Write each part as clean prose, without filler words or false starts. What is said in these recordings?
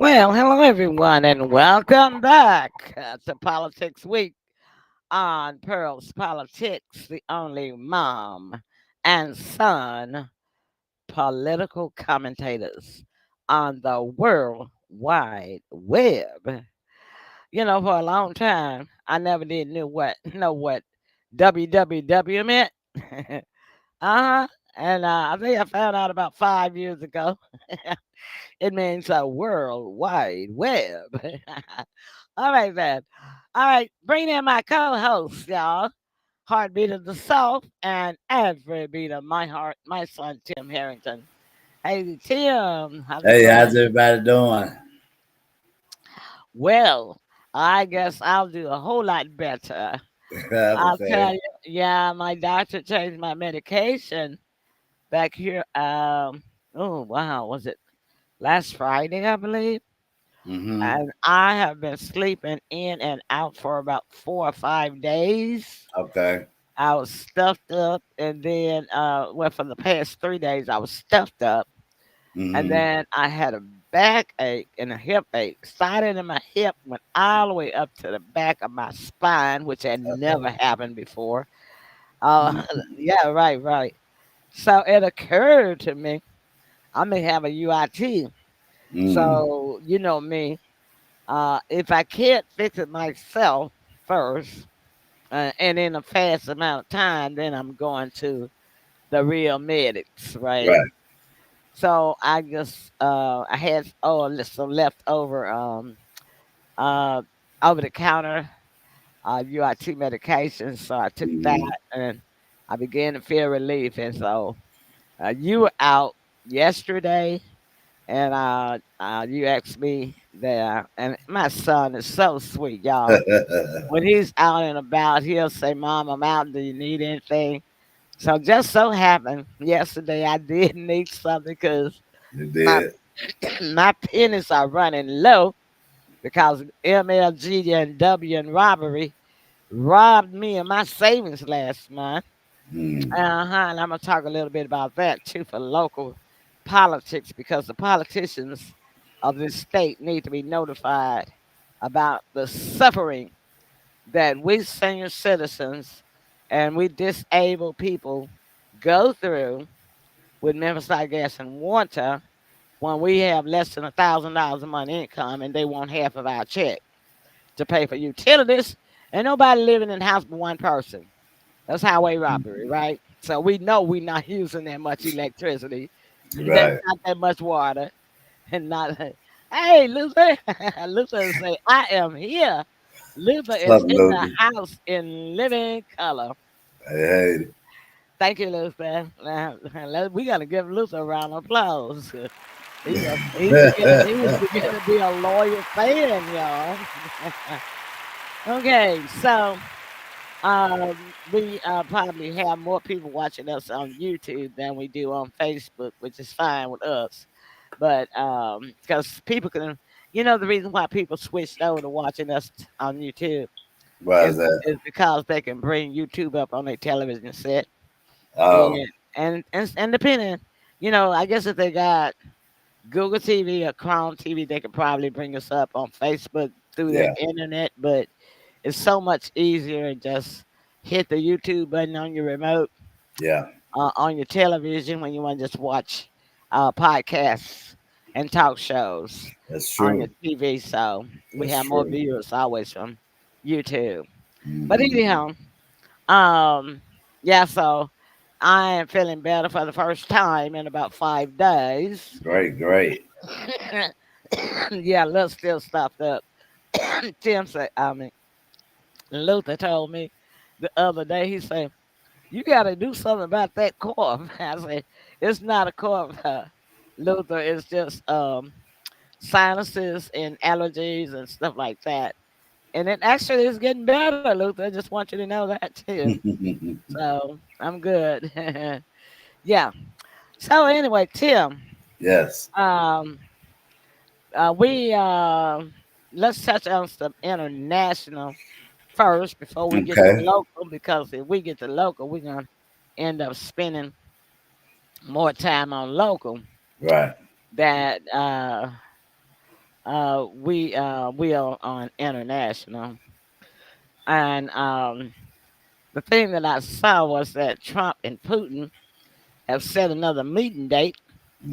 Well, hello everyone, and welcome back to Politics Week on Pearl's Politics, the only mom and son political commentators on the World Wide Web. For a long time, I never did know what WWW meant. uh-huh. And I think I found out about 5 years ago. It means a World Wide Web. All right, then. All right, bring in my co-host, y'all. Heartbeat of the South and every beat of my heart, my son Tim Harrington. Hey Tim, how's it Hey, how's going? everybody doing? Well, I guess I'll do a whole lot better. I'll Okay. tell you, yeah, my doctor changed my medication back here. Oh wow, was it last Friday, I believe? Mm-hmm. And I have been sleeping in and out for about 4 or 5 days. Okay. I was stuffed up, and then, well, for the past 3 days, I was stuffed up, and Mm-hmm. then I had a backache and a hip ache. Started in my hip, went all the way up to the back of my spine, which had never happened before. Uh, yeah, right, right. So it occurred to me I may have a UIT. Mm. So you know me. If I can't fix it myself first, and in a fast amount of time, then I'm going to the real medics, right? Right. So I had some leftover uh over the counter UIT medication, so I took that Mm-hmm. and I began to feel relief. And so you were out yesterday, and you asked me there, and my son is so sweet, y'all. When he's out and about, he'll say, "Mom, I'm out. Do you need anything?" So just so happened yesterday I did need something because You my did. my pennies are running low because MLG and W and robbery robbed me of my savings last month. Mm. And I'm gonna talk a little bit about that too for local politics because the politicians of this state need to be notified about the suffering that we senior citizens and we disabled people go through with Memphis Light Gas and Water when we have less than $1,000 a month income and they want half of our check to pay for utilities. And nobody living in the house but one person. That's highway robbery, right? So we know we're not using that much electricity, that Right. not that much water, and not. Hey, Luther, Luther say, "I am here." Luther is Something, in the Logan. house in living color. Hey, Thank you, Luther. Now, we gotta give Luther a round of applause. He's beginning to be a loyal fan, y'all. Okay, so we probably have more people watching us on YouTube than we do on Facebook, which is fine with us. But because people can, the reason why people switched over to watching us on YouTube why is is that? is because they can bring YouTube up on their television set, Oh, and and depending, I guess if they got Google TV or Chrome TV, they could probably bring us up on Facebook through the yeah, internet, but it's so much easier to just hit the YouTube button on your remote, yeah. on your television when you want to just watch podcasts and talk shows That's on your true. TV. So we That's have more true. viewers always from YouTube. But Mm-hmm. anyhow, um, yeah, so I am feeling better for the first time in about 5 days. Great, great. Yeah, a little still stopped up. Tim said, I mean, Luther told me the other day, he said, "You got to do something about that cough." I said, "It's not a cough, Luther. It's just sinuses and allergies and stuff like that. And it actually is getting better, Luther. I just want you to know that too. So I'm good." Yeah. So anyway, Tim, Yes. um, we let's touch on some international first before we get to Okay. local because if we get to local, we're gonna end up spending more time on local Right. that we are on international, and the thing that I saw was that Trump and Putin have set another meeting date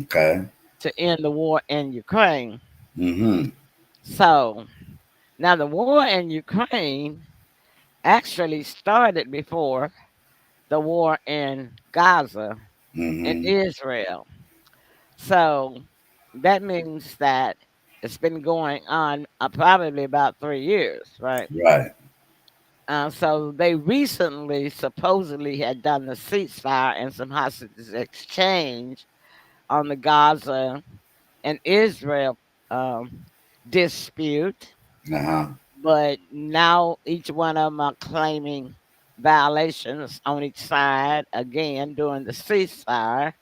Okay. to end the war in Ukraine. Mm-hmm. So now the war in Ukraine actually started before the war in Gaza and Mm-hmm. Israel. So that means that it's been going on probably about 3 years, right? Right. So they recently supposedly had done the ceasefire and some hostages exchange on the Gaza and Israel um, dispute, Uh-huh. but now each one of them are claiming violations on each side again during the ceasefire.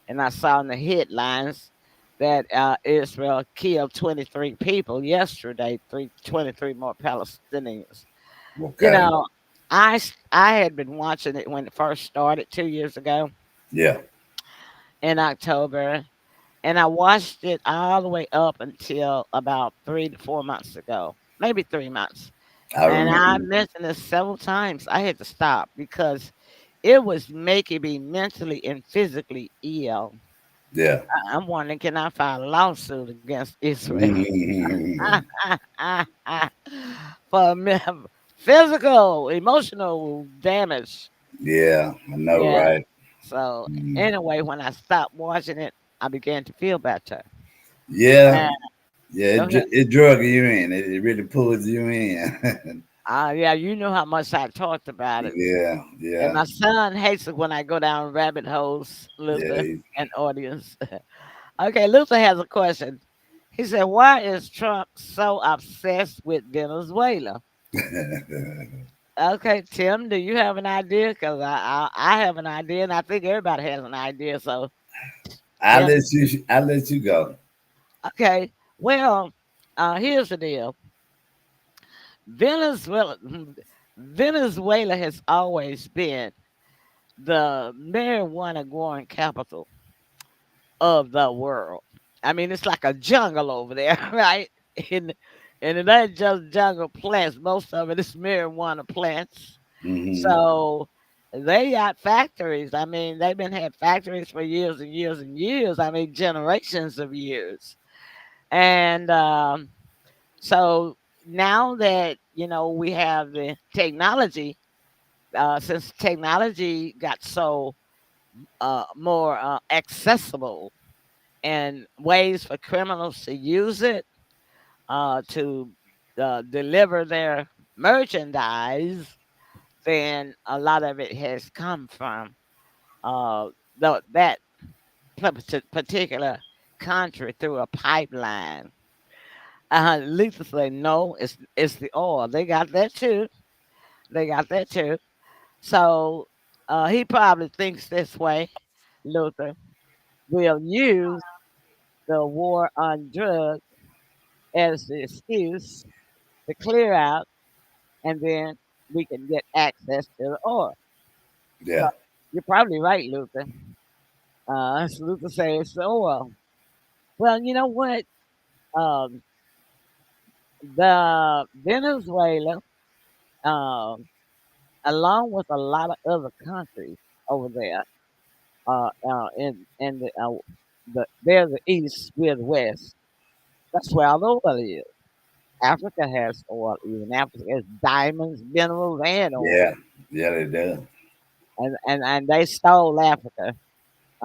And I saw in the headlines that Israel killed 23 people yesterday, 23 more Palestinians. You Okay. know, I had been watching it when it first started 2 years ago Yeah. in October, and I watched it all the way up until about 3 to 4 months ago, maybe 3 months. I And I remember. mentioned this several times. I had to stop because it was making me mentally and physically ill. Yeah. I'm wondering, can I file a lawsuit against Israel Mm-hmm. for physical, emotional damage? Yeah. I know, Yeah. right? So Mm. anyway, when I stopped watching it, I began to feel better. Yeah. And Yeah. go ahead. It drug you in. It really pulls you in. Yeah, you know how much I talked about it. Yeah. And Yeah. my son hates it when I go down rabbit holes, Luther Yeah. and audience. Okay, Luther has a question. He said, "Why is Trump so obsessed with Venezuela?" Okay, Tim, do you have an idea? Because I have an idea, and I think everybody has an idea. So, I'll Tim, let you. I'll let you go. okay. Well, here's the deal. Venezuela, Venezuela has always been the marijuana growing capital of the world. I mean, it's like a jungle over there, right? And and it ain't just jungle plants. Most of it is marijuana plants. Mm-hmm. So they got factories. I mean, they've been had factories for years and years and years. I mean, generations of years. And so now that we have the technology, since technology got so more accessible and ways for criminals to use it to deliver their merchandise, then a lot of it has come from uh, that particular country through a pipeline. Lisa say no, it's the oil. They got that too. They got that too. So he probably thinks this way. Luther will use the war on drugs as the excuse to clear out, and then we can get access to the oil. So Yeah. you're probably right, Luther. Luther says it's the oil. Well, you know what? Um, the Venezuela, um, along with a lot of other countries over there, in they're the east, we're the west. That's where all the oil is. Africa has oil. Even Africa has diamonds, minerals, and oil. Yeah. Yeah. They do. And they stole Africa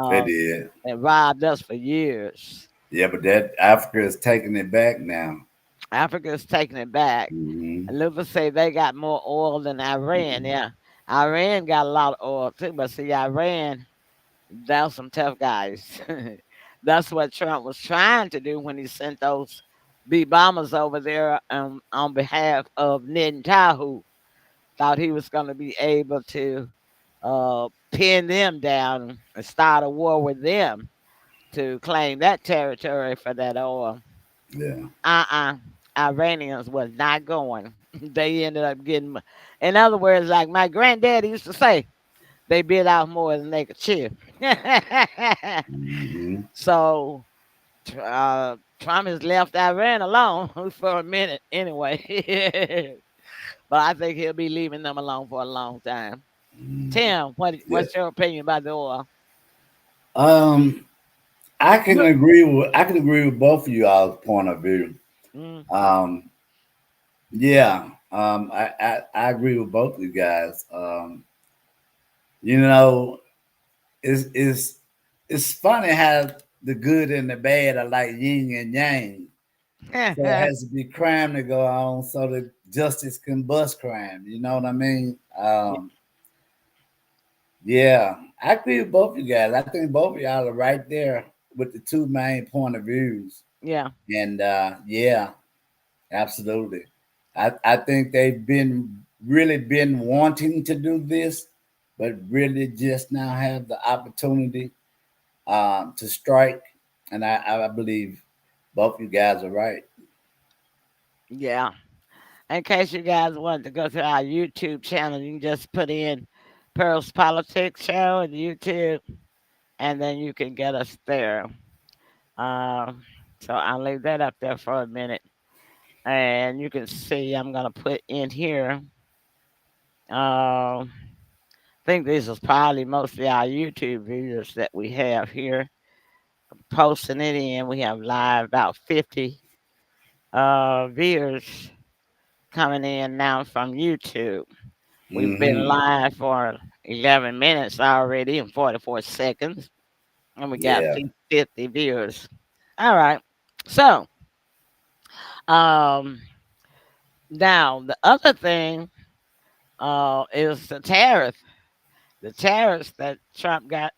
They uh, did. and robbed us for years. Yeah, but that Africa is taking it back now. Africa is taking it back. Mm-hmm. And Luther say they got more oil than Iran. Yeah, Iran got a lot of oil too, but see, Iran, they're some tough guys. That's what Trump was trying to do when he sent those B bombers over there on behalf of Netanyahu. Thought he was going to be able to pin them down and start a war with them to claim that territory for that oil. Yeah. Uh-uh. Iranians was not going. They ended up getting, in other words, like my granddaddy used to say, they bit out more than they could chew. Mm-hmm. So Trump has left Iran alone for a minute anyway. But I think he'll be leaving them alone for a long time. Mm. Tim, Yeah. what's your opinion about the oil? Um, Look. I can agree with both of you all's point of view. Mm, Um, yeah. I agree with both of you guys. You know, it's it's funny how the good and the bad are like yin and yang. So it has to be crime to go on so that justice can bust crime. You know what I mean? Yeah, I agree with both of you guys. I think both of y'all are right there with the two main point of views. yeah, And yeah, absolutely. I think they've been really been wanting to do this, but really just now have the opportunity to strike. And I believe both you guys are right. yeah. In case you guys want to go to our YouTube channel, you can just put in Pearl's Politics Show on YouTube, and then you can get us there. Um, so I'll leave that up there for a minute, and you can see I'm gonna put in here. I think this is probably mostly our YouTube viewers that we have here posting it in. We have live about 50 viewers coming in now from YouTube. We've been Hmm. live for 11 minutes already and 44 seconds, and we got Yeah. 50 viewers. All right. So, um, now the other thing is the tariff. The tariffs that Trump got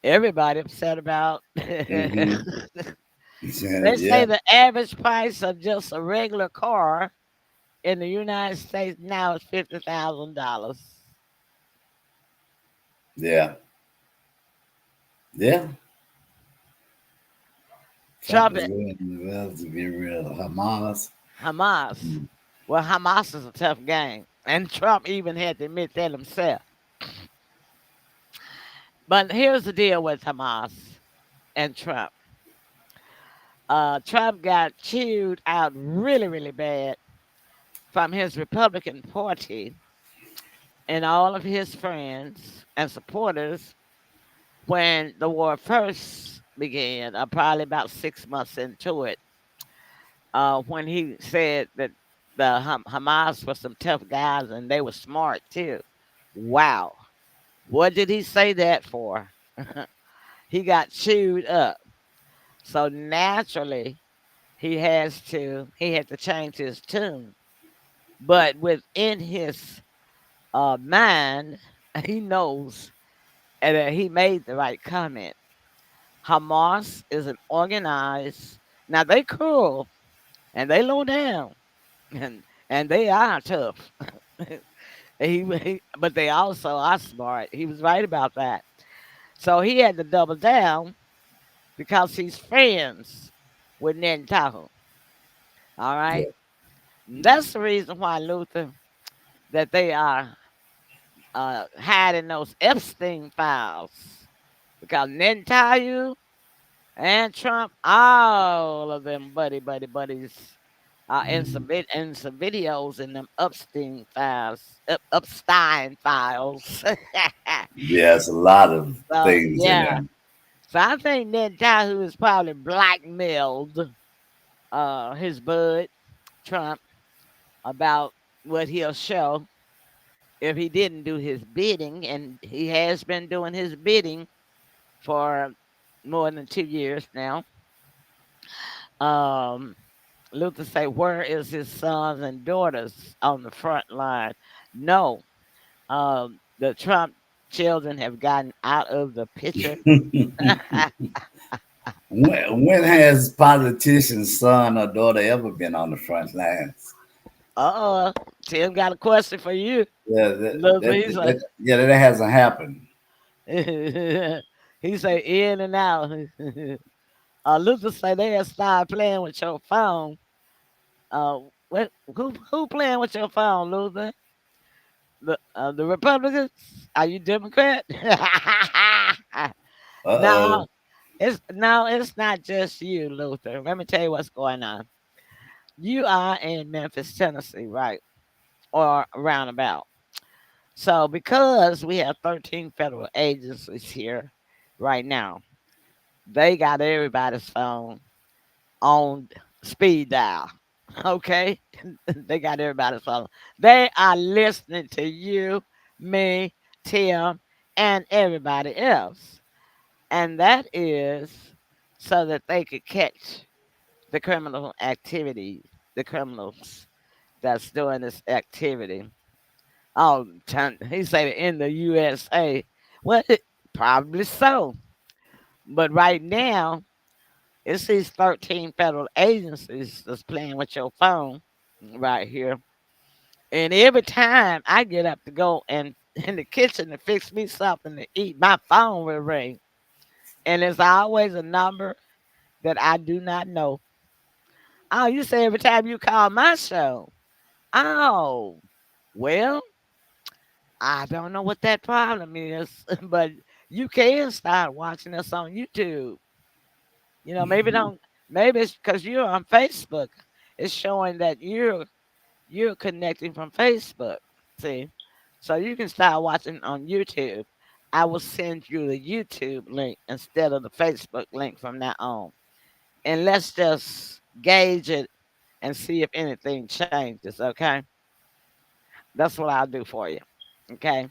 everybody upset about. They Hmm. say Yeah. the average price of just a regular car in the United States now is $50,000. Yeah. Yeah. Trump Trump, is willing to get rid of Hamas. Hamas. Well, Hamas is a tough game, and Trump even had to admit that himself. But here's the deal with Hamas and Trump. Trump got chewed out really, really bad from his Republican Party and all of his friends and supporters when the war first began, probably about 6 months into it, when he said that the Hamas were some tough guys and they were smart too. Wow. What did he say that for? He got chewed up. So naturally, he had to change his tune. But within his mind, he knows that he made the right comment. Hamas is an organized. Now they cruel and they low down and they are tough. But they also are smart. He was right about that. So he had to double down because he's friends with Netanyahu. All right. Yeah. That's the reason why, Luther, that they are hiding those Epstein files because Netanyahu and Trump, all of them buddies, in some videos in them Epstein files. Yeah, it's a lot of So things in yeah, there. so I think Netanyahu is probably blackmailed his bud Trump about what he'll show if he didn't do his bidding, and he has been doing his bidding for more than 2 years now. Um, Luther say, where is his sons and daughters on the front line? No, the Trump children have gotten out of the picture. When has politician's son or daughter ever been on the front lines? Tim got a question for you. Yeah, Luther, he said, yeah, that hasn't happened. he say in and out. Luther say they have started playing with your phone. Who playing with your phone, Luther? The Republicans? Are you Democrat? Uh No, oh. It's no, it's not just you, Luther. Let me tell you what's going on. You are in Memphis, Tennessee, right? Or roundabout. So because we have 13 federal agencies here right now, they got everybody's phone on speed dial. Okay? They got everybody's phone. They are listening to you, me, Tim, and everybody else. And that is so that they could catch the criminal activity, the criminals that's doing this activity. Oh, he said in the USA. Well, probably so. But right now, it's these 13 federal agencies that's playing with your phone right here. And every time I get up to go and in the kitchen to fix me something to eat, my phone will ring. And it's always a number that I do not know. Oh, you say every time you call my show. Oh, well, I don't know what that problem is, but you can start watching us on YouTube. Maybe don't. Maybe it's because you're on Facebook. It's showing that you're connecting from Facebook. See, so you can start watching on YouTube. I will send you the YouTube link instead of the Facebook link from now on, and let's just gauge it and see if anything changes. Okay, that's what I'll do for you. Okay.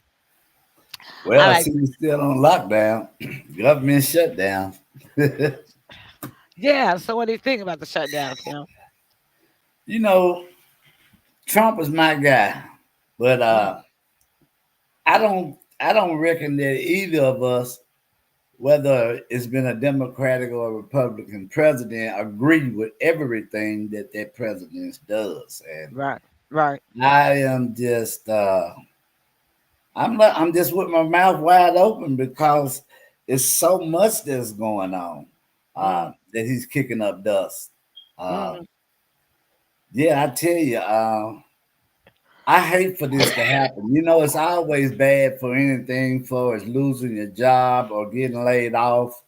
Well, All I right. see you still on lockdown, government shutdown. Yeah. So what do you think about the shutdown, Tim? You know, Trump is my guy, but Mm, I don't reckon that either of us, whether it's been a Democratic or a Republican president, agree with everything that that president does. And right. Right. I am just I'm just with my mouth wide open because it's so much that's going on Mm, that he's kicking up dust. Uh, mm, yeah, I tell you, I hate for this to happen. You know, it's always bad for anything for as losing your job or getting laid off.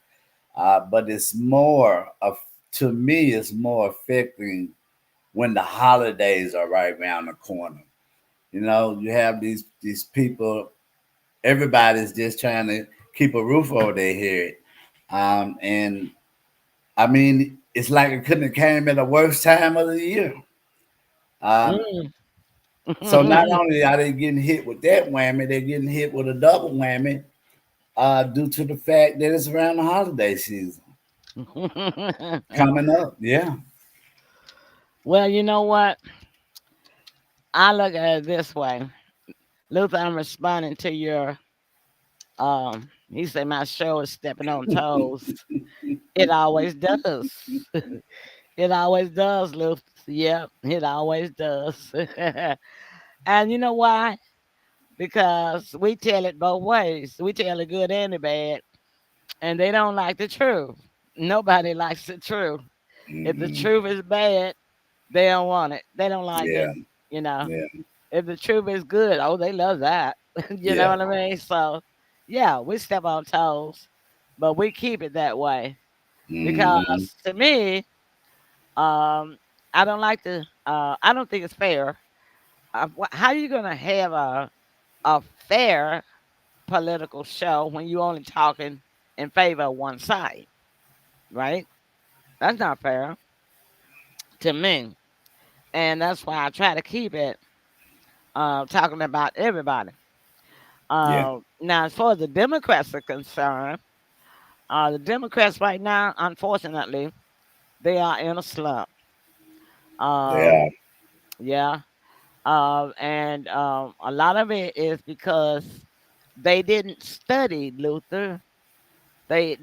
But it's more of to me, it's more affecting when the holidays are right around the corner. You know, you have these people. Everybody's just trying to keep a roof over their head, and I mean, it's like it couldn't have came at the worst time of the year. Um, mm. so not only are they getting hit with that whammy, they're getting hit with a double whammy due to the fact that it's around the holiday season coming up. Yeah, Well, you know what? I look at it this way. Luther, I'm responding to your he said my show is stepping on toes. It always does. It always does, Luther. Yep, it always does. And you know why? Because we tell it both ways. We tell the good and the bad, and they don't like the truth. Nobody likes the truth. If the hmm, truth is bad, they don't want it. They don't like yeah, it. You know. yeah, If the truth is good, oh, they love that. You know yeah, what I mean? So, yeah, we step on toes, but we keep it that way hmm, because to me, um, I don't like to. I don't think it's fair. How you gonna have a fair political show when you only talking in favor of one side, right? That's not fair to me, and that's why I try to keep it talking about everybody. yeah, Now, as far as the Democrats are concerned, the Democrats right now, unfortunately, they are in a slump. yeah, Um, yeah, and a lot of it is because they didn't study Luther. When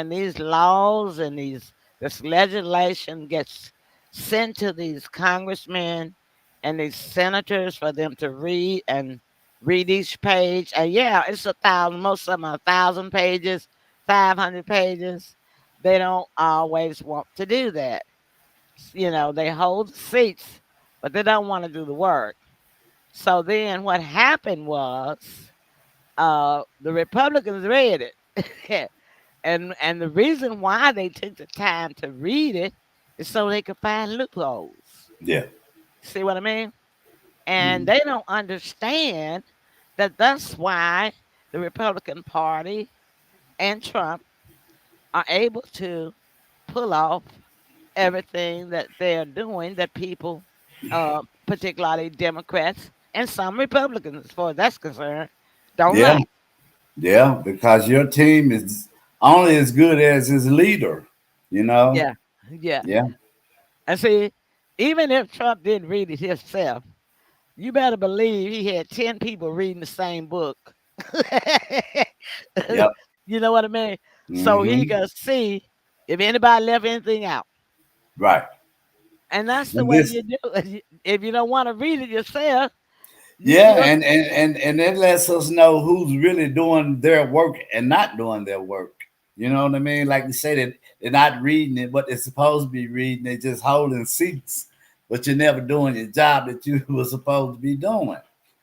these laws and this legislation gets sent to these congressmen and these senators for them to read and read each page, and yeah, it's 1,000. Most of them are 1,000 pages, 500 pages. They don't always want to do that. They hold seats, but they don't want to do the work. So then, what happened was the Republicans read it. And the reason why they took the time to read it is so they could find loopholes. Yeah. See what I mean? And Mm. they don't understand that that's why the Republican Party and Trump are able to pull off everything that they're doing that people, particularly Democrats and some Republicans, as far as that's concerned, don't Yeah. like. Yeah. Because your team is only as good as his leader. You know. Yeah, yeah. Yeah. And see, even if Trump didn't read it himself, you better believe he had 10 people reading the same book. Yep. You know what I mean? So he Hmm. could see if anybody left anything out. Right. And that's the And way this. you do it. If you don't want to read it yourself, you Yeah, go, and it lets us know who's really doing their work and not doing their work. You know what I mean? Like you say that they're not reading it, what they're supposed to be reading. They're just holding seats, but you're never doing your job that you were supposed to be doing.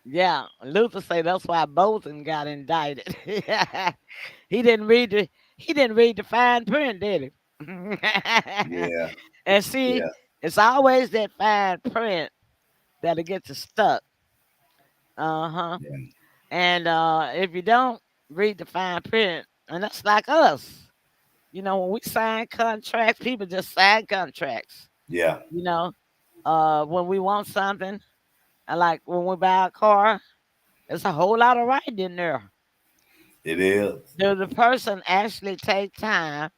yeah. Luther say that's why Bolton got indicted. he didn't read the he didn't read the fine print, did he? Yeah, And see, yeah, it's always that fine print that'll get you stuck. Uh-huh. yeah. And if you don't read the fine print, and that's like us. When we sign contracts, people just sign contracts. Yeah, You know, when we want something, and like when we buy a car, there's a whole lot of writing in there. it is. Does the person actually take time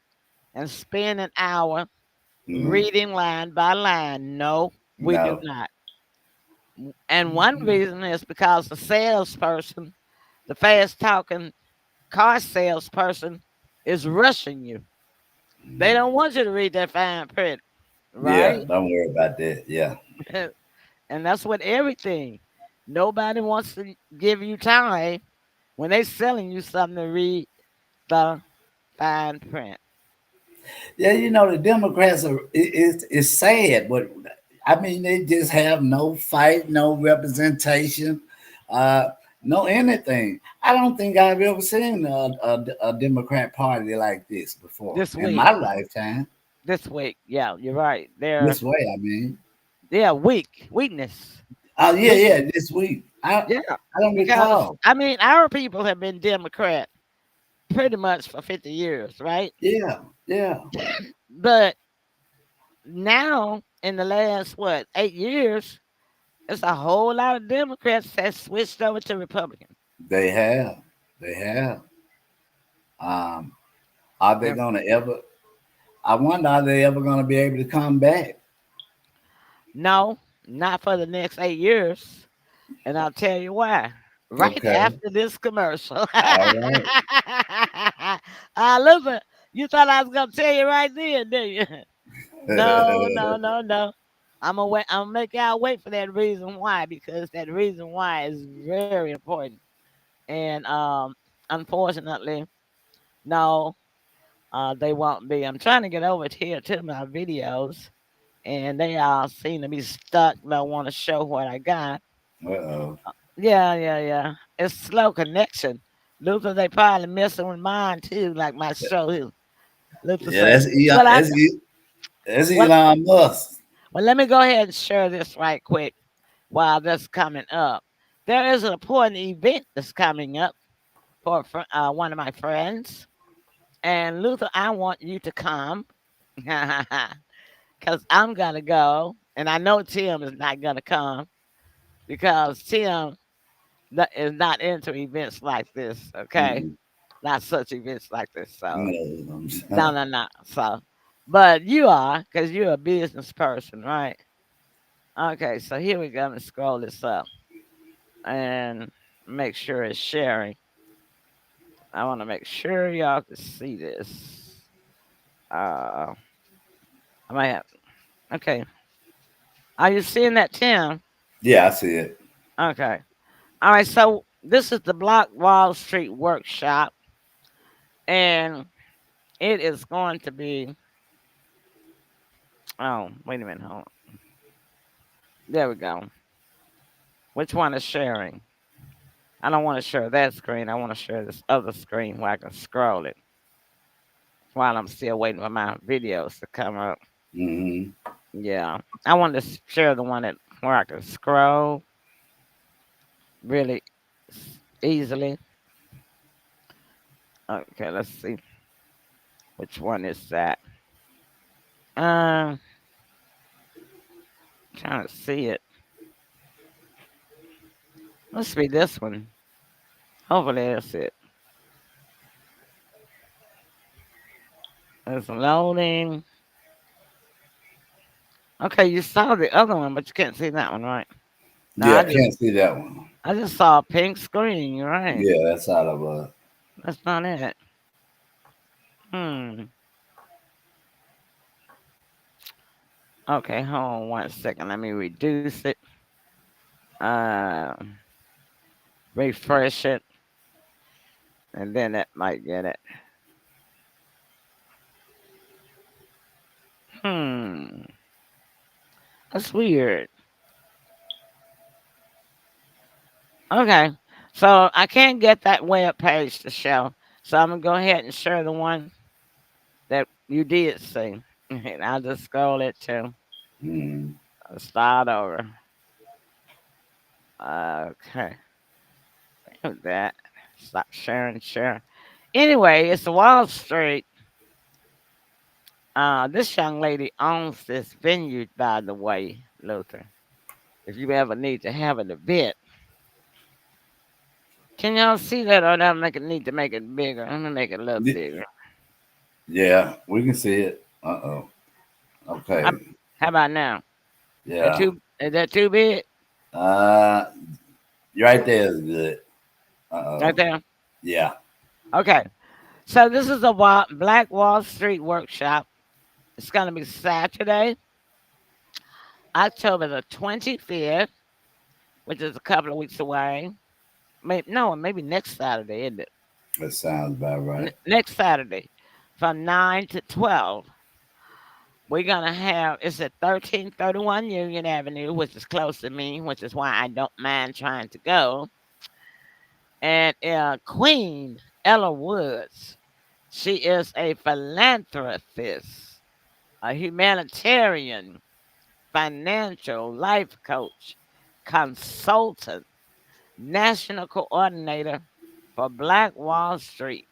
and spend an hour Mm, reading line by line? No, we do no. not. And one reason is because the salesperson, the fast talking car salesperson, is rushing you. They don't want you to read that fine print, Yeah, right? don't worry about that. Yeah, And that's what everything. Nobody wants to give you time when they selling you something to read the fine print. yeah. You know the Democrats are. It's sad, but I mean they just have no fight, no representation. Uh, no anything. I don't think I've ever seen a Democrat Party like this before This in week, my lifetime. this week, yeah, you're right. They're This way, I mean. they're weakness, Oh yeah, weakness. yeah. This week, Yeah, I don't because recall. I mean, our people have been Democrat pretty much for 50 years, right? Yeah, yeah, But now, in the last what 8 years, it's a whole lot of Democrats that switched over to Republican. they have, they have. Um, are they They're, gonna ever? I wonder, are they ever gonna be able to come back? no, not for the next 8 years, and I'll tell you why. Right Okay, after this commercial. all right. Listen, you thought I was gonna tell you right then, didn't you? No, no, no, no. I'm gonna wait. I'm gonna make y'all wait for that reason why, because that reason why is very important. And unfortunately, no, they won't be. I'm trying to get over here to my videos, and they all seem to be stuck. Don't want to show what I got. Uh-oh. Yeah, yeah, yeah. It's slow connection. Luther, they probably messing with mine too, like my show. Luther Yeah, say, "Well, That's well, Elon Musk. well, let me go ahead and share this right quick while that's coming up. There is an important event that's coming up for one of my friends, and Luther, I want you to come because I'm gonna go, and I know Tim is not gonna come because Tim is not into events like this. Okay, Mm-mm. not such events like this. So No, no, no, no. So, but you are because you're a business person, right? Okay, so here we go. Let me scroll this up and make sure it's sharing. I want to make sure y'all can see this. I might have. Okay, are you seeing that, Tim? yeah, I see it. Okay. All right. So this is the Block Wall Street workshop, and it is going to be. Oh, wait a minute. Hold on. There we go. Which one is sharing? I don't want to share that screen. I want to share this other screen where I can scroll it. while I'm still waiting for my videos to come up. Mm-hmm. Yeah, I wanted to share the one that where I can scroll really easily. Okay, let's see which one is that. Um, trying to see it. Must be this one. Hopefully that's it. It's loading. Okay, you saw the other one, but you can't see that one, right? No, Yeah, I can't see that one. I just saw a pink screen. You're right. Yeah, that's how it was. That's not it. Hmm. Okay, hold on 1 second. Let me reduce it. Uh, refresh it, and then it might get it. Hmm. That's weird. Okay, so I can't get that web page to show. So I'm gonna go ahead and share the one that you did see. And I'll just scroll it to Mm-hmm. start over. Okay, do that. Stop sharing, share. Anyway, it's Wall Street. This young lady owns this venue, by the way, Luther. If you ever need to have an event, can y'all see that, or do I need to make it bigger? I'm gonna make it a little bigger. Yeah, we can see it. Uh-oh. How, Okay. how about now? That Yeah. too? Is that too big? Uh, right there is good. Right Uh-oh. there. Yeah. Okay. So this is a Black Wall Street workshop. It's gonna be Saturday, October the 25th, which is a couple of weeks away. Maybe, no, maybe next Saturday, isn't it? That sounds about right. Next Saturday, from 9 to 12. We're gonna have it's at 1331 Union Avenue, which is close to me, which is why I don't mind trying to go. And Queen Ella Woods, she is a philanthropist, a humanitarian, financial life coach, consultant, national coordinator for Black Wall Street.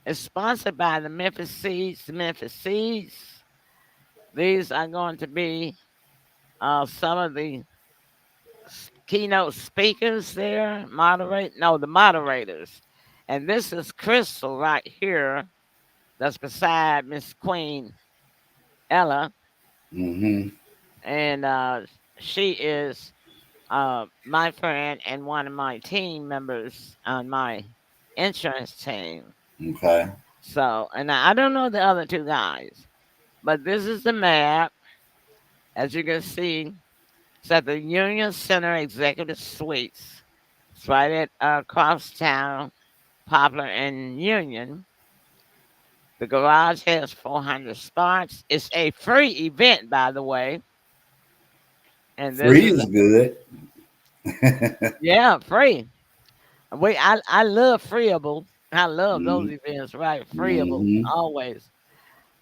It's sponsored by the Memphis Seeds. Memphis Seeds. These are going to be some of the keynote speakers there, the moderators. And this is Crystal right here, that's beside Miss Queen Ella, Mm-hmm. and she is my friend and one of my team members on my insurance team. Okay. So, and I don't know the other two guys, but this is the map. As you can see, it's at the Union Center Executive Suites. It's right at Crosstown, Poplar, and Union. The garage has 400 spots. It's a free event, by the way. And this Free is, is good. yeah, free. I love Freeable. I love those Mm-hmm. events, right? Freeable, Mm-hmm. always.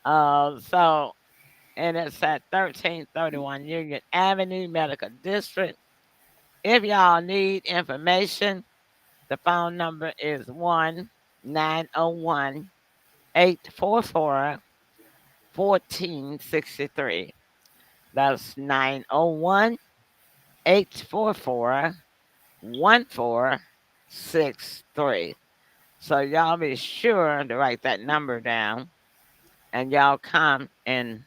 And it's at 1331 Union Avenue, Medical District. If y'all need information, the phone number is 1-901-844-1463. That's 901-844-1463. So y'all be sure to write that number down and y'all come and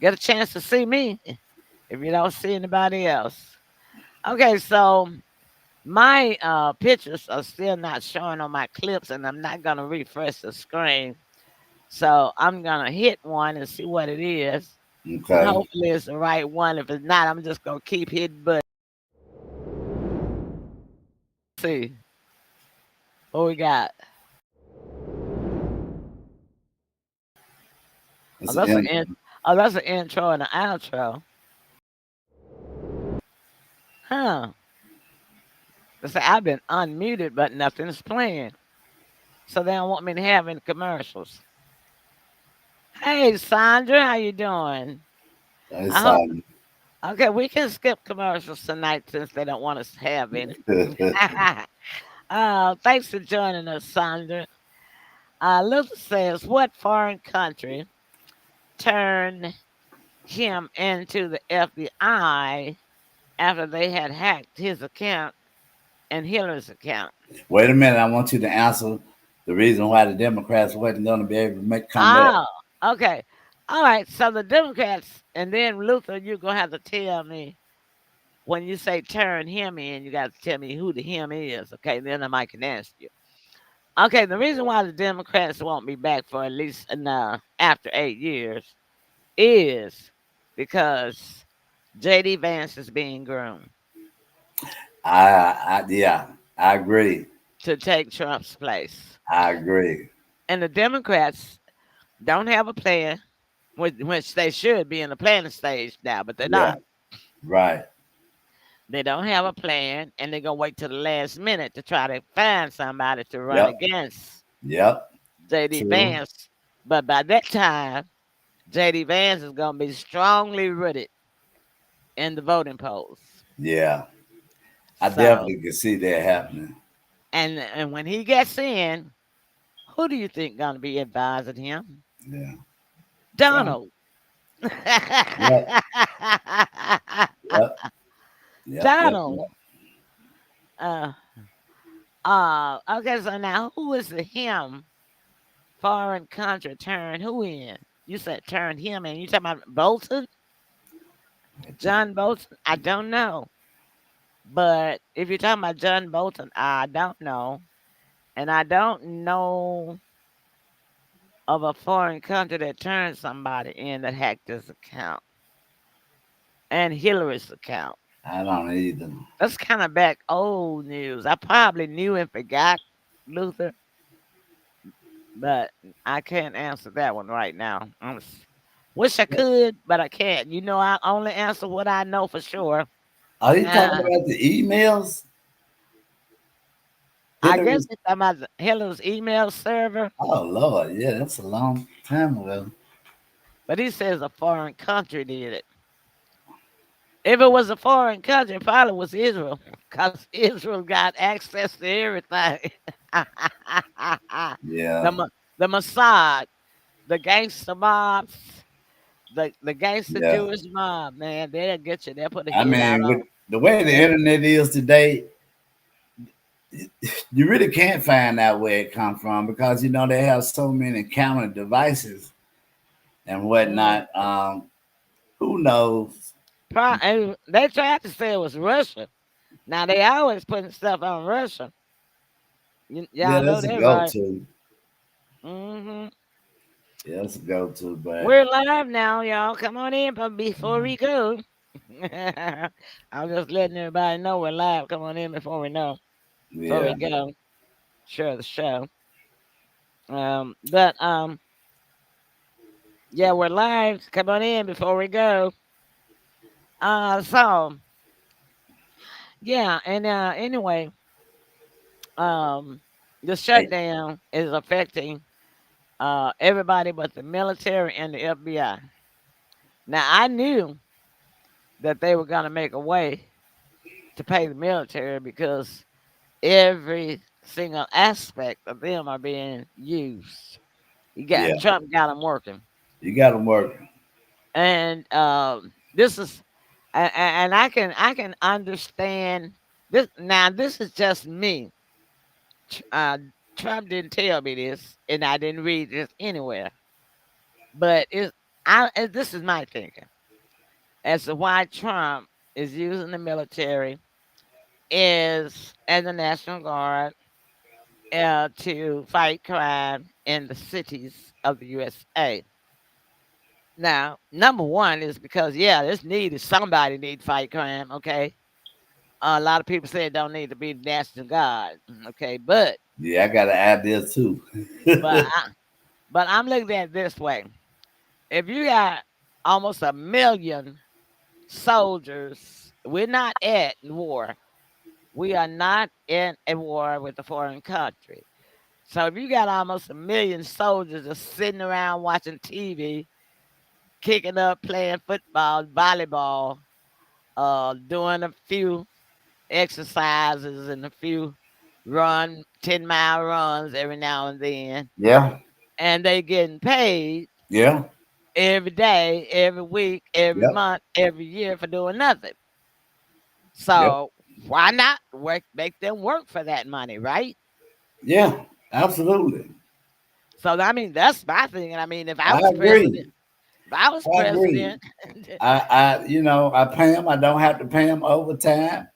get a chance to see me if you don't see anybody else. Okay, so my pictures are still not showing on my clips, and I'm not gonna refresh the screen. So I'm gonna hit one and see what it is, and Okay. hopefully it's the right one. If it's not, I'm just gonna keep hitting. But see what we got. Oh, It's that's an an in- oh, that's an intro and an outro, huh? They say I've been unmuted, but nothing's playing. So they don't want me to have any commercials. Hey, Sandra, how you doing? I It's hope. Okay, we can skip commercials tonight since they don't want us to have any. Thanks for joining us, Sandra. Luther says, "What foreign country turned him into the FBI after they had hacked his account and Hillary's account?" Wait a minute. I want you to answer the reason why the Democrats wasn't going to be able to come back. Oh, okay. All right. So the Democrats, and then Luther, you're gonna have to tell me when you say turn him in. You got to tell me who the him is. Okay, then I might can ask you. Okay, the reason why the Democrats won't be back for at least after 8 years is because J.D. Vance is being groomed Yeah, I agree. to take Trump's place, I agree. and the Democrats don't have a plan, which they should be in the planning stage now, but they're Yeah, not. right. They don't have a plan, and they're gonna wait till the last minute to try to find somebody to run Yep, against yep. J.D. True. Vance. But by that time, J.D. Vance is gonna be strongly rooted in the voting polls. Yeah, I So, definitely can see that happening. and when he gets in, who do you think gonna be advising him? Yeah. Trump. Donald. Yep, yep, yep, yep, Donald. yep. Uh, okay, so now who is the him foreign country turn who in? You said turn him in. You talking about Bolton? John Bolton? I don't know. But if you're talking about John Bolton, I don't know. And I don't know of a foreign country that turned somebody in that hacked his account and Hillary's account. I don't either. That's kind of back old news. I probably knew and forgot, Luther, but I can't answer that one right now. Wish I could, but I can't. You know, I only answer what I know for sure. Are you talking Uh, about the emails? I guess Hillary's. it's about Hillary's email server, Oh Lord, yeah, that's a long time ago. but he says a foreign country did it. If it was a foreign country, it probably was Israel, because Israel got access to everything. Yeah, The Mossad, the gangster mobs, the gangster yeah. Jewish mob, man, they'll get you. They'll put a I hit out mean, with on the way the you. internet is today, you really can't find out where it come from because they have so many counter devices and Mhm. whatnot. Who knows? And they tried to say it was Russia. Now they always putting stuff on Russia. Yeah, Y'all know that's a that, go right? to. Hmm. Yeah, that's a go to. But We're live now, y'all. Come on in, but before we go, I'm just letting everybody know we're live. Come on in before we know, before yeah, we go. Share the show. But yeah, we're live. Come on in before we go. So yeah, and anyway, um, the hey, shutdown is affecting everybody but the military and the FBI. Now I knew that they were gonna make a way to pay the military because every single aspect of them are being used. You got yeah, Trump got them working, you got them working. and this is, and I can understand this. Now this is just me. Trump didn't tell me this, and I didn't read this anywhere. But this is my thinking as to why Trump is using the military is and the National Guard to fight crime in the cities of the USA. Now, number one is because this need is somebody need to fight crime. Okay, a lot of people say it don't need to be the National Guard. Okay, Yeah, I got an idea too. but I, but I'm looking at it this way: if you got almost 1 million soldiers, we're not at war. We are not in a war with a foreign country. So if you got almost a million soldiers just sitting around watching TV, kicking up, playing football, volleyball, doing a few exercises and a few 10-mile runs every now and then, Yeah, and they getting paid yeah, every day, every week, every yep, month, every year for doing nothing. yep, So why not make them work for that money, right? yeah, absolutely. So I mean, that's my thing. And I mean, if I I was agree. president, if I was I agree. president, I pay them. I don't have to pay them overtime.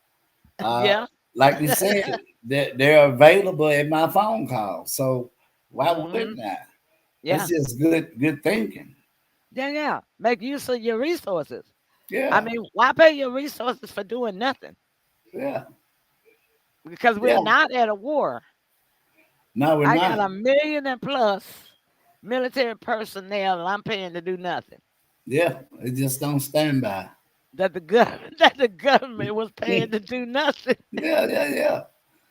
Uh, yeah, like you said, they're available in my phone call. So why hmm, wouldn't I? It's yeah, just good thinking. yeah, yeah. Make use of your resources. I Yeah, mean, why pay your resources for doing nothing? yeah, Because we're yeah. not at a war. No, we're I got not. a million and plus military personnel that I'm paying to do nothing. Yeah, it just don't stand by. That the government that the government was paying to do nothing. Yeah, yeah, yeah,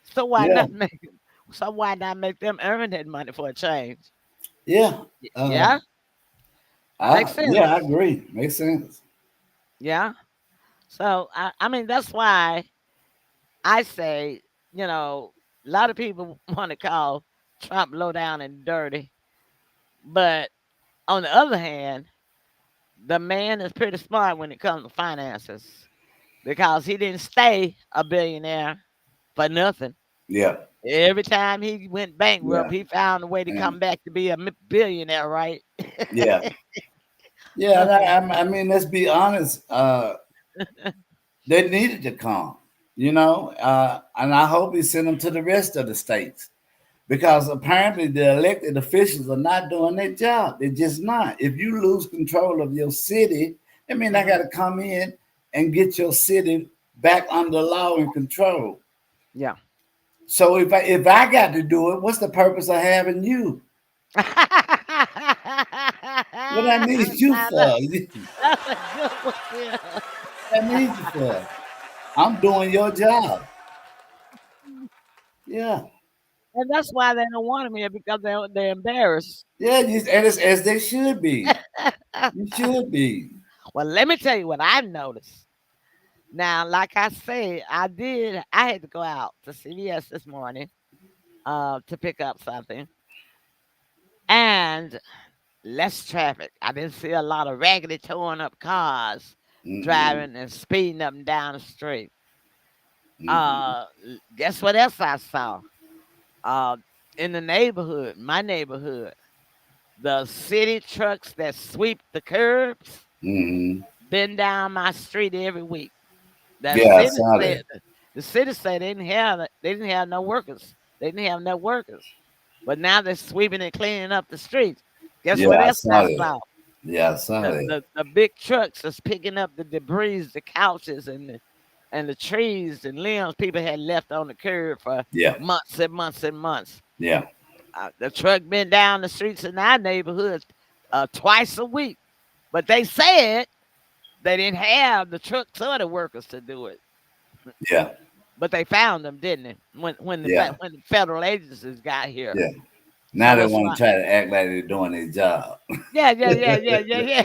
So why yeah, not make them earn that money for a change? yeah. Yeah, makes Yeah, I sense. agree. Makes sense. Yeah. So I mean that's why I say, a lot of people want to call Trump low down and dirty, but on the other hand, the man is pretty smart when it comes to finances because he didn't stay a billionaire for nothing. Yeah, Every time he went bankrupt, yeah, he found a way to and come back to be a billionaire, right? yeah, yeah. I mean, let's be honest. They needed to come, and I hope he sent them to the rest of the states because apparently the elected officials are not doing their job. They're just not. If you lose control of your city, I mean, I got Hmm. to come in and get your city back under law and control. Yeah. So if I got to do it, what's the purpose of having you? What I need you Now that- for? that's a good one. Yeah. What I need you for? I'm doing your job. Yeah, And that's why they don't want him here because they're embarrassed. yeah, and it's as they should be. You should be. Well, let me tell you what I noticed. Now, like I say, I had to go out to CVS this morning to pick up something and less traffic. I didn't see a lot of raggedy, torn up cars Mm-mm, driving and speeding up and down the street. mm-mm, Guess what else I saw? Uh, in the neighborhood, my neighborhood, the city trucks that sweep the curbs mm-hmm. been down my street every week. The Yeah, I city saw said that. the city said they didn't have no workers. They didn't have no workers. But now they're sweeping and cleaning up the streets. Guess Yeah, what I else saw I that. saw? Yeah, I saw that. The big trucks is picking up the debris, the couches and the trees and limbs people had left on the curb for Yeah, months and months and months. yeah, The truck been down the streets in our neighborhood twice a week, but they said they didn't have the trucks or the workers to do it. yeah, But they found them, didn't they? yeah, When the federal agencies got here. yeah. Now So they that's want why. to try to act like they're doing their job. Yeah, yeah, yeah, yeah, yeah, yeah.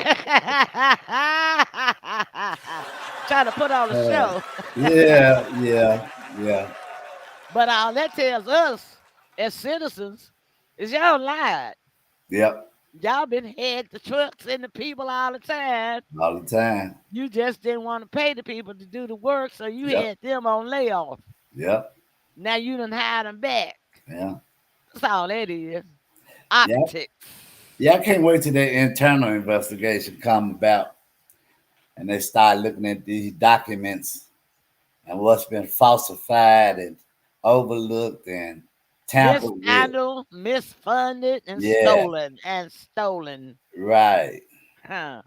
Trying to put on a Uh, show. yeah, yeah, yeah, But all that tells us as citizens is y'all lied. yep. Y'all been had the trucks and the people all the time. All the time. You just didn't want to pay the people to do the work, so you Yep, had them on layoff. yep, Now you done hired them back. yeah, That's all that is. yeah. Optics. Yeah, I can't wait till the internal investigation come about and they start looking at these documents and what's been falsified and overlooked and tampered with. Mishandled, misfunded, and Yeah, stolen, and stolen. right. Huh.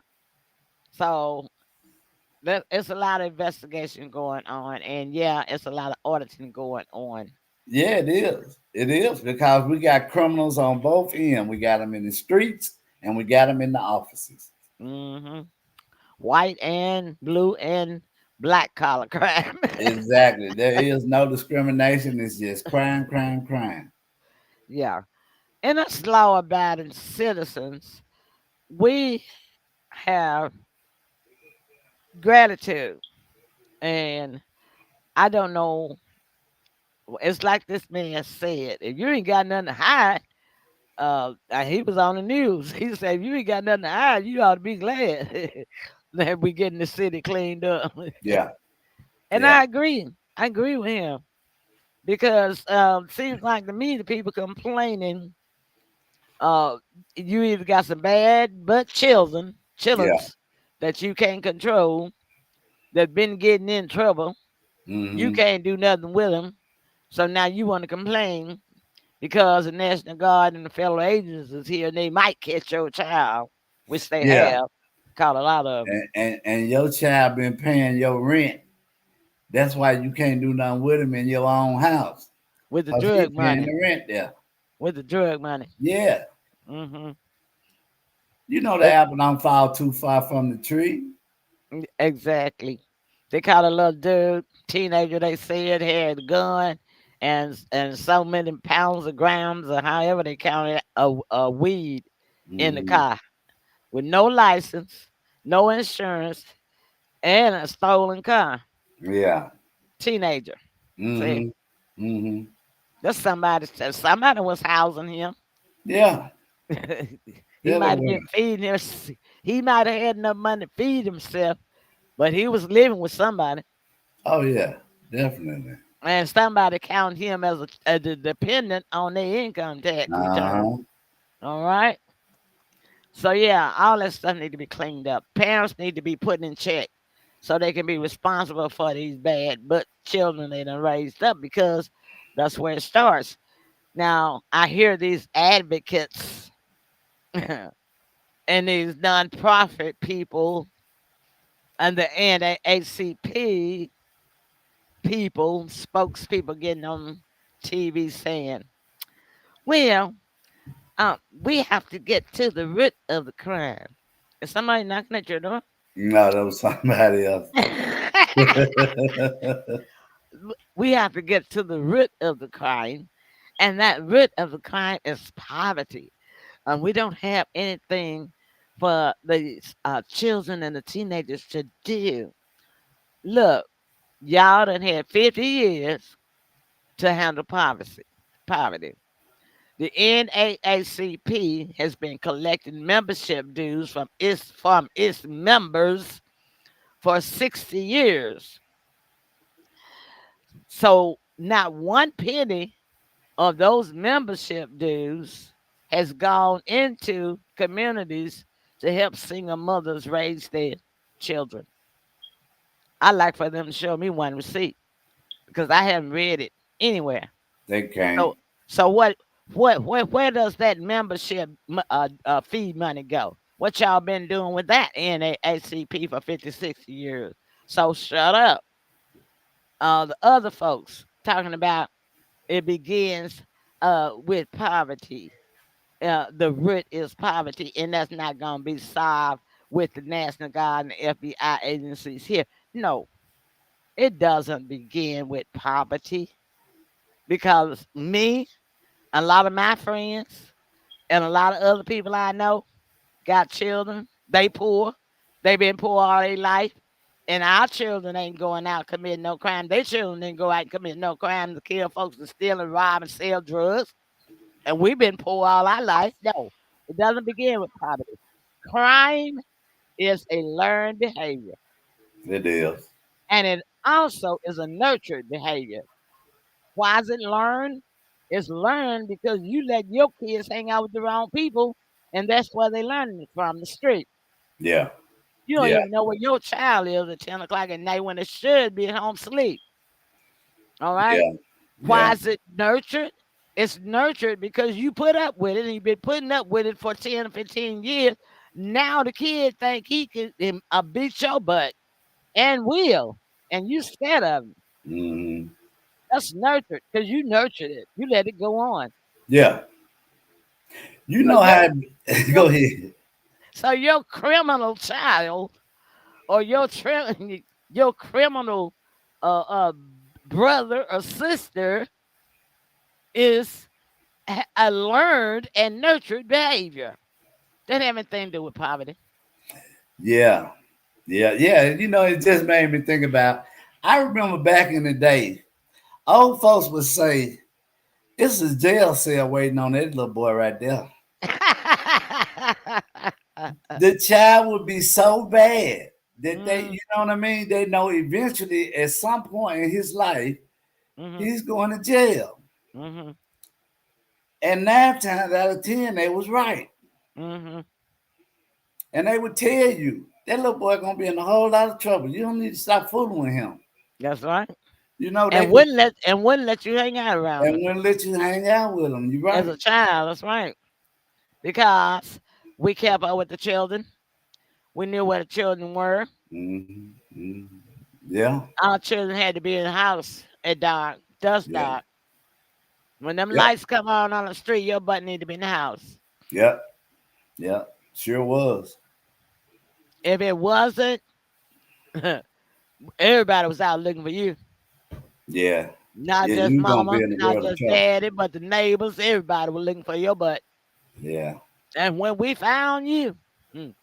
So it's a lot of investigation going on, and yeah, it's a lot of auditing going on. Yeah, it is. It is because we got criminals on both ends. We got them in the streets and we got them in the offices. Hmm. White and blue and black collar crime. Exactly. There is no discrimination. It's just crime, crime, crime. Yeah. And us law abiding citizens, we have gratitude. And I don't know, it's like this man said, if you ain't got nothing to hide, he was on the news. He said, if you ain't got nothing to hide, you ought to be glad that we getting the city cleaned up. Yeah, And yeah, I agree. I agree with him because seems like to me the people complaining, uh, you either got some bad but yeah. chillins that you can't control that been getting in trouble. You Hmm. can't do nothing with them. So now you want to complain because the National Guard and the federal agents is here and they might catch your child, which they Yeah, have caught a lot of them and your child been paying your rent. That's why you can't do nothing with him in your own house, with the cause he drug paying money. the rent there. With the drug money. Yeah, Hmm. you know the apple don't fall too far from the tree. Exactly. They caught a little dude, teenager. They said had a gun and so many pounds of grams or however they counted a weed in the Hmm. car with no license, no insurance, and a stolen car. Yeah. Teenager. See, Hmm. Hmm. that's somebody. Somebody was housing him. Yeah. He Yeah, they might have were. been feeding him. He might have had enough money to feed himself, but he was living with somebody. Oh yeah, definitely. And somebody count him as a dependent on their income tax return. Uh-huh. All right. So yeah, all that stuff need to be cleaned up. Parents need to be put in check so they can be responsible for these bad but children they done raised up because that's where it starts. Now I hear these advocates and these nonprofit people and the NAACP people, spokespeople getting on TV saying, well, we have to get to the root of the crime. Is somebody knocking at your door? No, that was somebody else. We have to get to the root of the crime, and that root of the crime is poverty. And we don't have anything for the children and the teenagers to do. Look, y'all done had 50 years to handle poverty. Poverty. The NAACP has been collecting membership dues from its members for 60 years. So not one penny of those membership dues has gone into communities to help single mothers raise their children. I like for them to show me one receipt because I haven't read it anywhere. They can't. So so where does that membership fee money go? What y'all been doing with that NAACP for 50, 60 years? So shut up. The other folks talking about it begins with poverty. The root is poverty, and that's not going to be solved with the National Guard and the FBI agencies here. No, it doesn't begin with poverty because me, a lot of my friends, and a lot of other people I know got children. They poor. They been poor all their life. And our children ain't going out committing no crime. Their children didn't go out and commit no crime to kill folks and steal and rob and sell drugs. And we've been poor all our life. No, it doesn't begin with poverty. Crime is a learned behavior. It is. And it also is a nurtured behavior. Why is it learned? It's learned because you let your kids hang out with the wrong people, and that's where they learning it from the street. Yeah. You don't Yeah. even know where your child is at 10 o'clock at night when it should be at home sleep. All right. Yeah. Why Yeah. is it nurtured? It's nurtured because you put up with it and you've been putting up with it for 10 or 15 years. Now the kid think he can beat your butt and will, and you scared of him. Hmm. That's nurtured because you nurtured it. You let it go on. Yeah. You So know your, how. your Go ahead. so your criminal child or your criminal uh, uh, brother or sister is a learned and nurtured behavior. That have anything to do with poverty. Yeah, yeah. It just made me think about. I remember back in the day, old folks would say, "It's a jail cell waiting on that little boy right there." The child would be so bad that Mm, you know what I mean? They know eventually at some point in his life, mhm, he's going to jail. mhm, And 9 times out of 10, they was right. mhm. And they would tell you, that little boy gonna be in a whole lot of trouble. You don't need to stop fooling with him. That's right. They would And wouldn't let you hang out around and them wouldn't let you hang out with him. You're as right. a child. That's right. Because we kept up with the children. We knew where the children were. Hmm. Hmm. Yeah, Our children had to be in the house at dark, dusk yeah, dark. When them yep, lights come on the street, your butt need to be in the house. yep, yep. Sure was. If it wasn't, everybody was out looking for you. Yeah, Not yeah. just You gonna be mama, in the not world of just trouble. daddy, but the neighbors. Everybody was looking for your butt. Yeah, And when we found you, mm,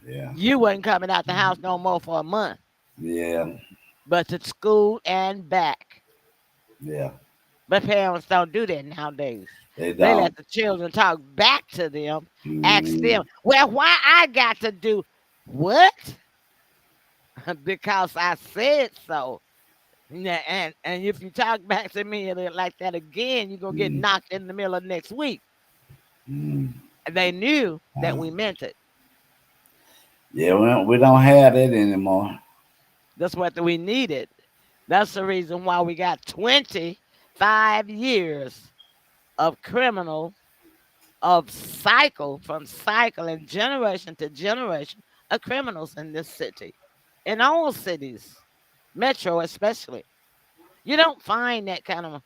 yeah, you wasn't coming out the house no more for a month, yeah, but to school and back. yeah. But parents don't do that nowadays. They They don't. let the children talk back to them, ask Hmm. them, well, why I got to do what? Because I said so. Yeah, and if you talk back to me like that again, you're gonna get knocked in the middle of next week. Hmm. And they knew that we meant it. Yeah, we don't have that anymore. That's what we needed. That's the reason why we got 25 years of criminal of cycle from cycling generation to generation of criminals in this city, in all cities, metro especially. You don't find that kind of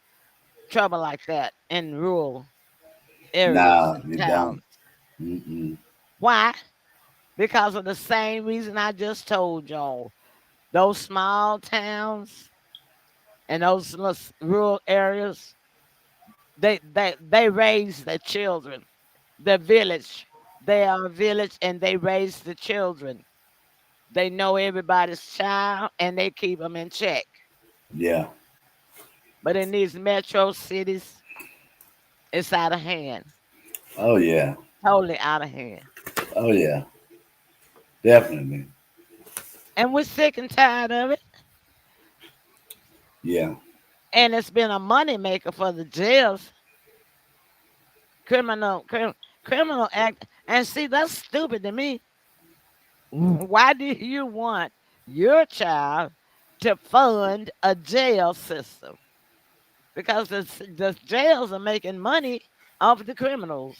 trouble like that in rural areas No, and you don't. towns. Mm-mm. Why? Because of the same reason I just told y'all. Those small towns and those rural areas, they raise their children. The village, they are a village and they raise the children. They know everybody's child and they keep them in check. Yeah. But in these metro cities, it's out of hand, Oh yeah. totally out of hand. Oh yeah. Definitely. And we're sick and tired of it. Yeah. And it's been a money maker for the jails, criminal act. And see, that's stupid to me. Why do you want your child to fund a jail system? Because the jails are making money off the criminals.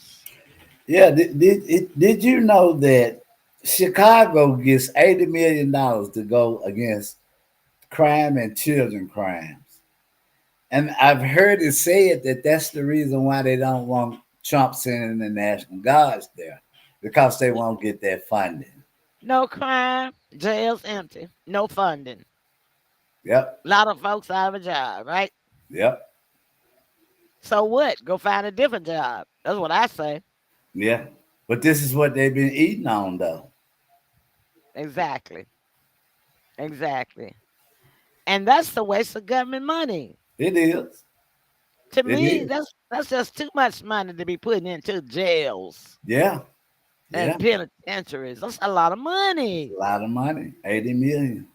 Yeah. Did you know that Chicago gets $80 million to go against crime and children crimes? And I've heard it said that that's the reason why they don't want Trump sending the National Guards there because they won't get that funding. No crime, jails empty, no funding. Yep. A lot of folks out of a job, right? Yep. So what? Go find a different job. That's what I say. Yeah. But this is what they've been eating on, though. Exactly. Exactly. And that's the waste of government money. It is. To It me, is. that's just too much money to be putting into jails Yeah. Yeah. and penitentiaries. That's a lot of It's money. a lot of money. 80 million.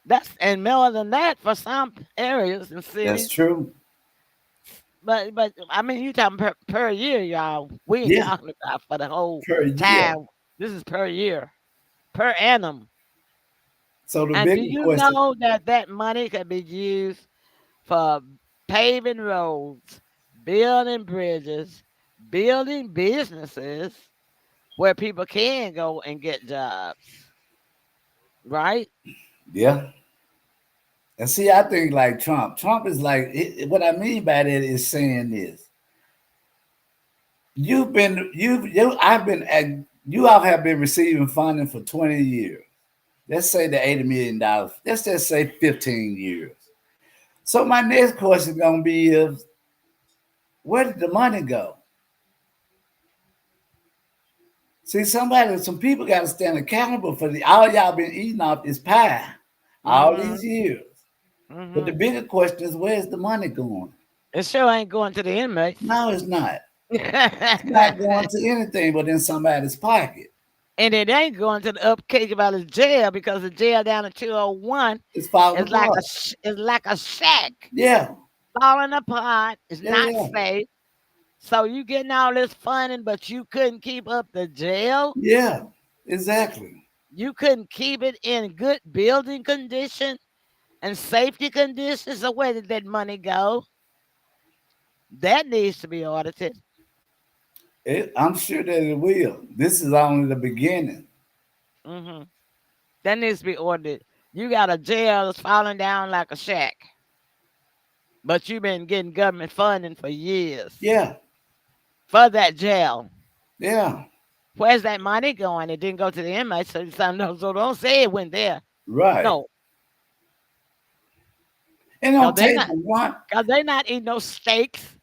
That's and more than that for some areas and That's cities. true. But I mean, you talking per year, y'all. We ain't Yeah. talking about for the whole Per year. time. This is per year, per annum. So the And do bigger you question, know that that money could be used for paving roads, building bridges, building businesses where people can go and get jobs, right? yeah. And see, I think like Trump. Trump is like what I mean by that is saying this: I've been you all have been receiving funding for 20 years. Let's say the $80 million. Let's just say 15 years. So my next question is gonna be is Where did the money go? See, some people got to stand accountable for the all y'all been eating off this pie all Mm-hmm. these years. But the Mm-hmm. bigger question is, where's the money going? It sure ain't going to the inmates. No, it's not. It's not going And to anything but in somebody's pocket. it ain't going to the upkeep about his jail because the jail down in 201 It's falling is like apart. is like a shack Yeah, falling apart. It's yeah, not yeah, safe. So you getting all this funding, but you couldn't keep up the jail. yeah. Exactly. You couldn't keep it in good building condition and safety conditions. So where did that money go? That needs to be audited. I'm sure that it will. This is only the beginning. Hmm. That needs to be audited. You got a jail that's falling down like a shack, but you've been getting government funding for years Yeah, for that jail. yeah, Where's that money going? It didn't go to the inmates, so don't say it went there. right. No, It because don't they take not but one. because they not eating no steaks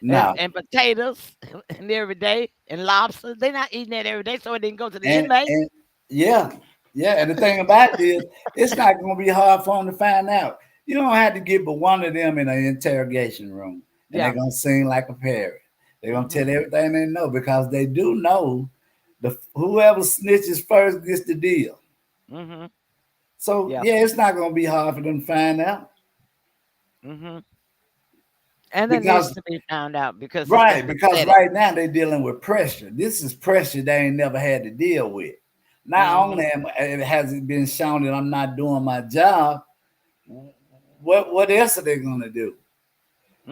No, and potatoes and every day and lobsters. They not eating that every day, so it didn't go to the inmates. and yeah, yeah. And the thing about it is, it's not going to be hard for them to find out. You don't have to get but one of them in an interrogation room, and they're Yeah. going to sing like a parrot. They're going to Hmm. tell everything they know because they do know the whoever snitches first gets the deal. Hmm. So Yeah. yeah, it's not going to be hard for them to find out Hmm. And that needs because to be found out because it's been right, because pathetic. right now they're dealing with pressure. This is pressure they ain't never had to deal with. Not Hmm. only has it been shown that I'm not doing my job, what else are they gonna do?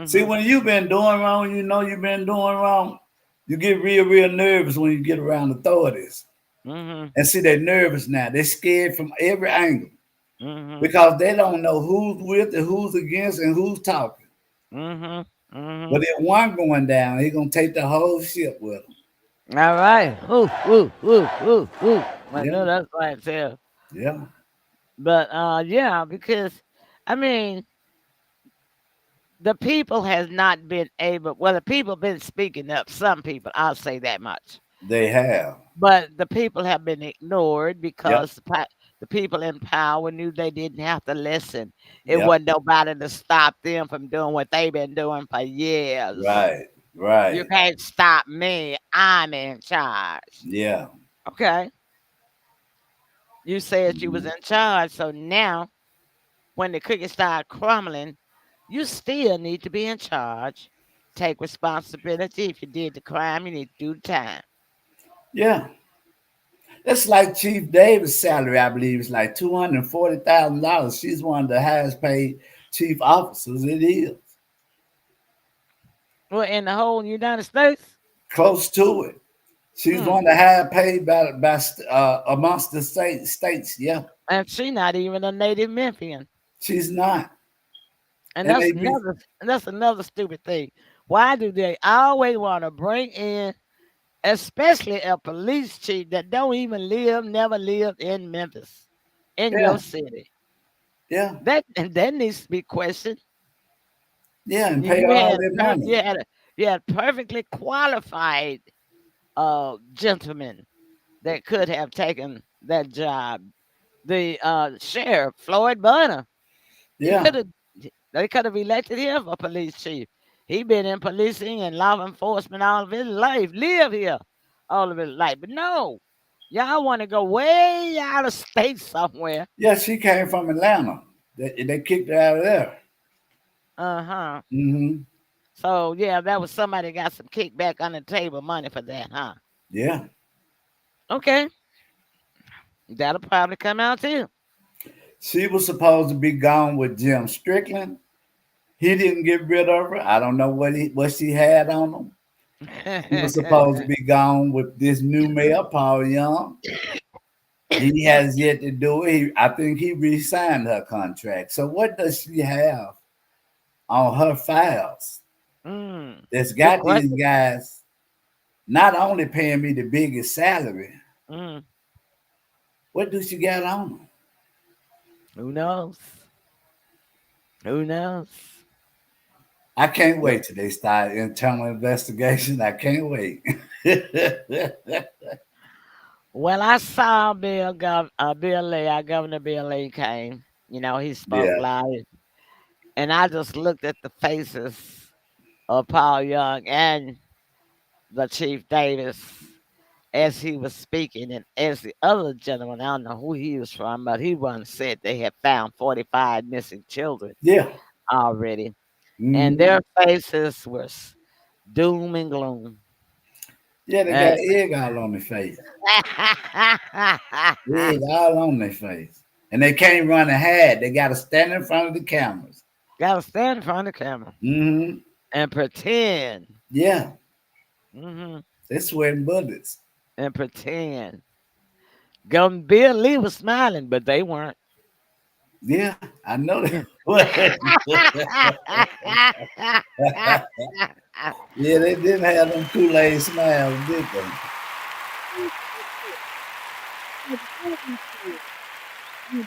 See, Hmm. when you've been doing wrong, you know you've been doing wrong. You get real nervous when you get around authorities. Hmm. And see, they're nervous now. They're scared from every angle Hmm. because they don't know who's with and who's against and who's talking. Hmm. Hmm. But if one going down, he's gonna take the whole ship with him. All right. Ooh, ooh, ooh, ooh, ooh. I Yeah, know that's right there. yeah, But yeah, because I mean the people has not been able well, the people been speaking up, some people, I'll say that much. they have. But the people have been ignored Yep, because the people in power knew they didn't have to listen. It yep. wasn't nobody to stop them from doing what they've been doing for years. Right, You right. can't stop me. I'm in charge. Yeah. Okay. You said you was Mhm. in charge. So now when the cookie start crumbling, you still need to be in charge. Take responsibility. If you did the crime, you need to do the time. Yeah. That's like Chief Davis' salary, I believe, is like $240,000. She's one of the highest paid chief officers. It is Well, in the whole United States. close to it. She's Hmm. one of the highest paid by amongst the states. Yeah, And she not even a native Memphian. she's not. And And they be that's another stupid thing. Why do they always want to bring in, especially a police chief that don't even live, never lived in Memphis, in your yeah, city? yeah, That needs to be questioned. yeah, and pay You her all had that money. you had perfectly qualified gentlemen that could have taken that job. The sheriff Floyd Bunner, he Yeah, could have they could have elected him for police chief. He been in policing and law enforcement all of his life, live here all of his life. But no, y'all want to go way out of state somewhere. yeah. She came from Atlanta. They kicked her out of there. Uh huh. Hmm. So yeah, that was somebody got some kickback on the table money for that, huh? Yeah, Okay, that'll probably come out too. she was supposed to be gone with Jim Strickland. He didn't get rid of her. I don't know what she had on him. He was supposed to be gone with this new mayor, Paul Young. He has yet to do it. I think he re-signed her contract. So what does she have on her files that's Good got these question. guys not only paying me the biggest salary, Mm, what do she got on them? who knows? Who knows? I can't wait till they start internal investigation. I can't wait. Well, I saw Bill Lee, our Governor Bill Lee came. He spoke Yeah, live, and I just looked at the faces of Paul Young and the Chief Davis as he was speaking, and as the other gentleman, I don't know who he was from, but he once said they had found 45 missing children yeah, already, and hmm their faces were doom and gloom. yeah. They Uh, got egg all on their face. Egg all on their face, and they can't run and hide. They got to stand in front of the cameras. Gotta stand in front of the camera Hmm and pretend. Yeah, Hmm they're sweating bullets. and pretend. Governor Bill Lee was smiling, but they weren't. Yeah, I know that. Yeah, they didn't have them Kool Aid smiles, did they?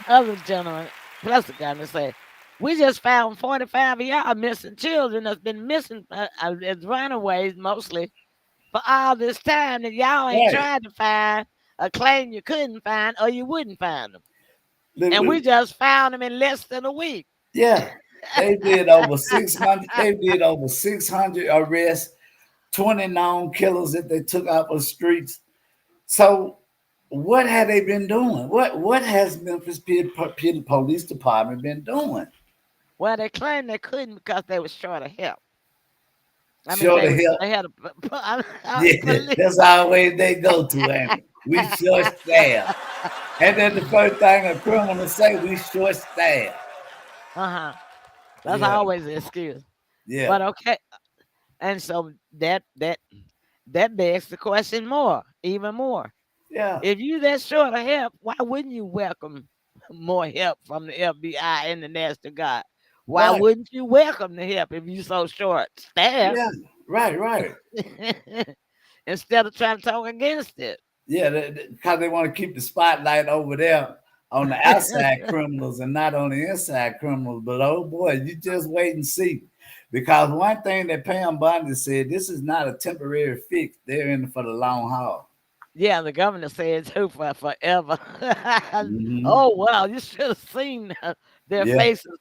Other gentleman, plus the guy, say, "We just found 45 of y'all missing children that's been missing as runaways mostly for all this time that y'all ain't Right. tried to find or claim you couldn't find or you wouldn't find them. Look, And we look. just found them in less than a week." Yeah, they did over 600. They did over 600 arrests, 20 known killers that they took out of the streets. So, what have they been doing? What has Memphis Police Department been doing? Well, they claimed they couldn't because they was short of help. I mean, Short of help. they had Yeah, police. that's always they go to, ain't it? We short staff. And then the first thing a criminal say, we short staff. Uh-huh. That's Yeah, always the excuse. yeah, But okay, and so that begs the question more, even more. yeah. If you that short of help, why wouldn't you welcome more help from the FBI and the National Guard? Why Right. wouldn't you welcome the help if you so short staffed Yeah. Right, right. instead of trying to talk against it? Yeah, because they want to keep the spotlight over there on the outside criminals and not on the inside criminals. But oh boy, you just wait and see. Because one thing that Pam Bondi said, this is not a temporary fix. They're in it for the long haul. Yeah, the governor said too for forever. Hmm Oh wow, you should have seen their Yeah. faces.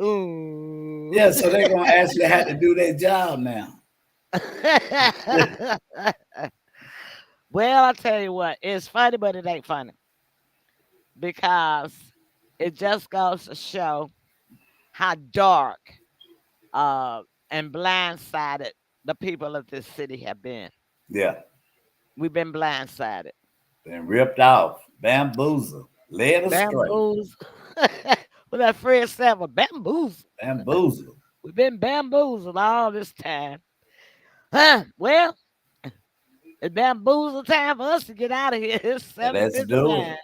Ooh. Yeah, so they're gonna actually have to do their job now. Well, I tell you what, it's funny, but it ain't funny because it just goes to show how dark uh, and blindsided the people of this city have been. Yeah. We've been blindsided, Been ripped off, bamboozled, led astray, bamboozled. With that Fred Savage, bamboozled. bamboozled. We've been bamboozled all this time. Huh? Well, it's bamboozled time for us to get out of here. It's Let's do 7:59. it.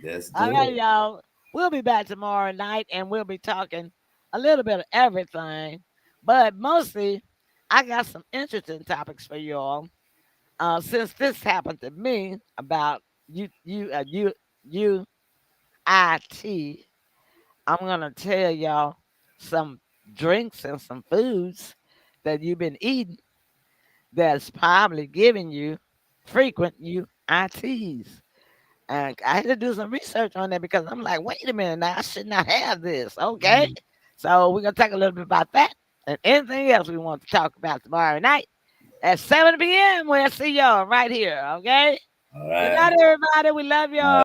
Let's All do right, it. y'all. We'll be back tomorrow night and we'll be talking a little bit of everything. But mostly, I got some interesting topics for you all. Since this happened to me about UIT, I'm gonna tell y'all some drinks and some foods that you've been eating that's probably giving you frequent UITs. And I had to do some research on that because I'm like, wait a minute, now I should not have this. Okay. So we're gonna talk a little bit about that and anything else we want to talk about tomorrow night at 7 p.m. We'll see y'all right here. Okay. All Good right. night, everybody. We love All y'all.